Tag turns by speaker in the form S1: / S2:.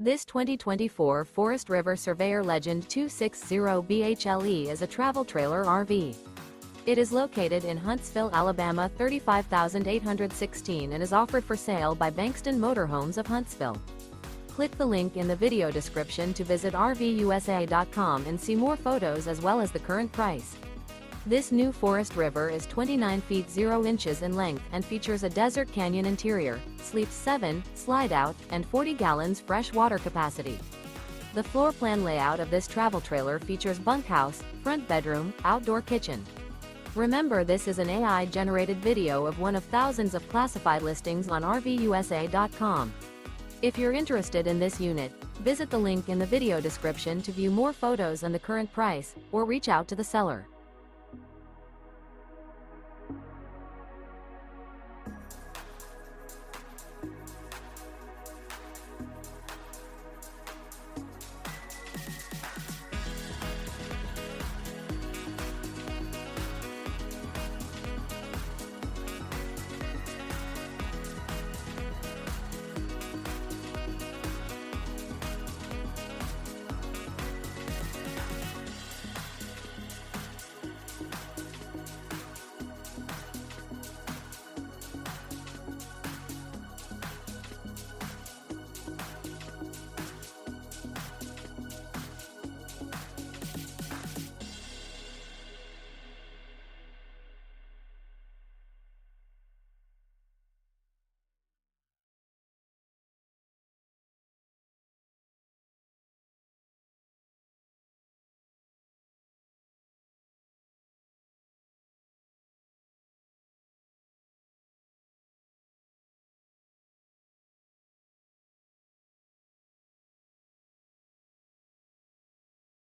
S1: This 2024 Forest River Surveyor Legend 260 BHLE is a travel trailer RV. It is located in Huntsville, Alabama 35816 and is offered for sale by Bankston Motorhomes of Huntsville. Click the link in the video description to visit RVUSA.com and see more photos as well as the current price. This new Forest River is 29 feet 0 inches in length and features a desert canyon interior, sleeps 7, slide-out, and 40 gallons fresh water capacity. The floor plan layout of this travel trailer features bunkhouse, front bedroom, outdoor kitchen. Remember, this is an AI-generated video of one of thousands of classified listings on RVUSA.com. If you're interested in this unit, visit the link in the video description to view more photos and the current price, or reach out to the seller.